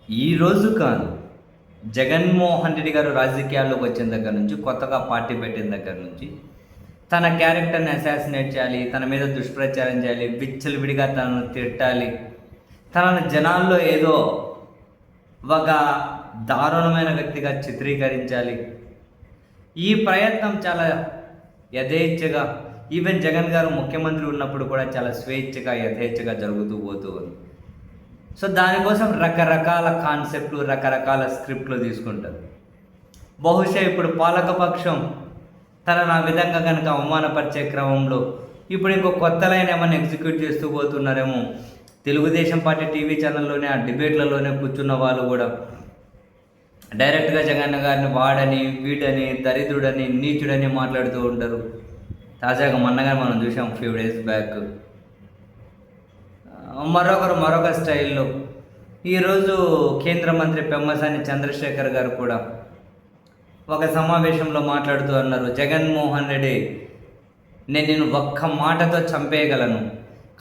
ఈరోజు కాదు, జగన్మోహన్ రెడ్డి గారు రాజకీయాల్లోకి వచ్చిన దగ్గర నుంచి, కొత్తగా పార్టీ పెట్టిన దగ్గర నుంచి, తన క్యారెక్టర్ని అసాసినేట్ చేయాలి, తన మీద దుష్ప్రచారం చేయాలి, విచ్చలవిడిగా తనను తిట్టాలి, తనను జనాల్లో ఏదో ఒక దారుణమైన వ్యక్తిగా చిత్రీకరించాలి. ఈ ప్రయత్నం చాలా యథేచ్ఛగా, ఈవెన్ జగన్ గారు ముఖ్యమంత్రి ఉన్నప్పుడు కూడా చాలా స్వేచ్ఛగా, యథేచ్ఛగా జరుగుతూ పోతూ ఉంది. సో దానికోసం రకరకాల కాన్సెప్ట్లు, రకరకాల స్క్రిప్ట్లు తీసుకుంటారు. బహుశా ఇప్పుడు పాలకపక్షం తనను ఆ విధంగా కనుక అవమానపరిచే క్రమంలో ఇప్పుడు ఇంకో కొత్త లైన్ ఏమైనా ఎగ్జిక్యూట్ చేస్తూ పోతున్నారేమో. తెలుగుదేశం పార్టీ టీవీ ఛానల్లోనే, ఆ డిబేట్లలోనే కూర్చున్న వాళ్ళు కూడా డైరెక్ట్గా జగన్ గారిని వాడని, వీడని, దరిద్రుడని, నీచుడని మాట్లాడుతూ ఉంటారు. తాజాగా మొన్నగా మనం చూసాం ఫ్యూ డేస్ బ్యాక్. మరొక స్టైల్లో ఈరోజు కేంద్ర మంత్రి పెమ్మసాని చంద్రశేఖర్ గారు కూడా ఒక సమావేశంలో మాట్లాడుతూ అన్నారు, జగన్మోహన్ రెడ్డి, నేను నిన్ను ఒక్క మాటతో చంపేయగలను,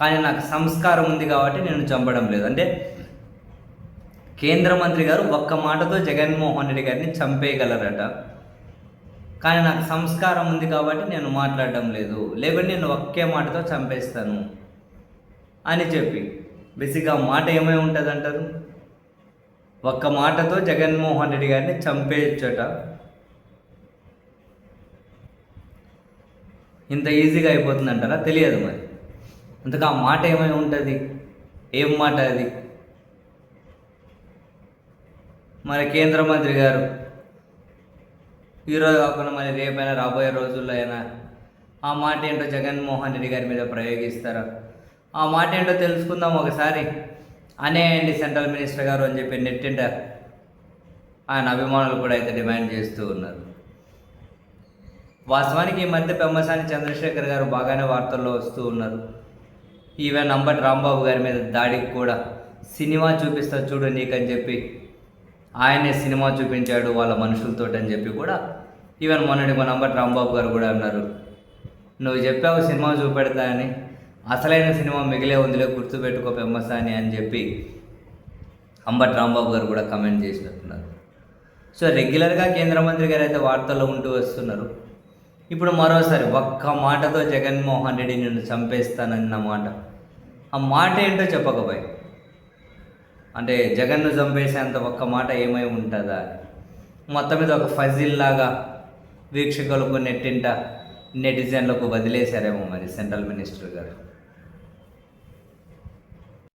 కానీ నాకు సంస్కారం ఉంది కాబట్టి నేను చంపడం లేదు. అంటే కేంద్ర మంత్రి గారు ఒక్క మాటతో జగన్మోహన్ రెడ్డి గారిని చంపేయగలరట, కానీ నాకు సంస్కారం ఉంది కాబట్టి నేను మాట్లాడడం లేదు, లేకపోతే నేను ఒకే మాటతో చంపేస్తాను అని చెప్పి. బేసిక్గా మాట ఏమై ఉంటుంది అంటారు, ఒక్క మాటతో జగన్మోహన్ రెడ్డి గారిని చంపేయచ్చట. ఇంత ఈజీగా అయిపోతుంది అంటారా? తెలియదు మరి. అందుకు ఆ మాట ఏమై ఉంటుంది, ఏం మాట అది? మరి కేంద్ర మంత్రి గారు ఈరోజు కాకుండా మరి రేపైనా, రాబోయే రోజుల్లో అయినా ఆ మాట ఏంటో జగన్మోహన్ రెడ్డి గారి మీద ప్రయోగిస్తారా? ఆ మాట ఏంటో తెలుసుకుందాం ఒకసారి. అనేయండి సెంట్రల్ మినిస్టర్ గారు అని చెప్పి నెట్టింట ఆయన అభిమానులు కూడా అయితే డిమాండ్ చేస్తూ ఉన్నారు. వాస్తవానికి ఈ మధ్య పెమ్మసాని చంద్రశేఖర్ గారు బాగానే వార్తల్లో వస్తూ ఉన్నారు. ఈవెన్ అంబటి రాంబాబు గారి మీద దాడికి కూడా సినిమా చూపిస్తా చూడు నీకని చెప్పి ఆయనే సినిమా చూపించాడు వాళ్ళ మనుషులతో అని చెప్పి కూడా ఈవెన్ మన అంబటి రాంబాబు గారు కూడా అన్నారు, నువ్వు చెప్పావు సినిమా చూపెడతా అని, అసలైన సినిమా మిగిలే ఉందిలే, గుర్తుపెట్టుకో పెమ్మసాని అని చెప్పి అంబటి రాంబాబు గారు కూడా కమెంట్ చేసినట్టున్నారు. సో రెగ్యులర్గా కేంద్ర మంత్రి గారు అయితే వార్తల్లో ఉంటూ వస్తున్నారు. ఇప్పుడు మరోసారి ఒక్క మాటతో జగన్మోహన్ రెడ్డి నిన్ను చంపేస్తానన్న మాట, ఆ మాట ఏంటో చెప్పకపోయి, అంటే జగన్ను చంపేసేంత ఒక్క మాట ఏమై ఉంటుందా? మొత్తం మీద ఒక ఫజిల్ లాగా వీక్షకులకు నెట్టింట నెటిజన్లకు వదిలేశారేమో మరి సెంట్రల్ మినిస్టర్ గారు.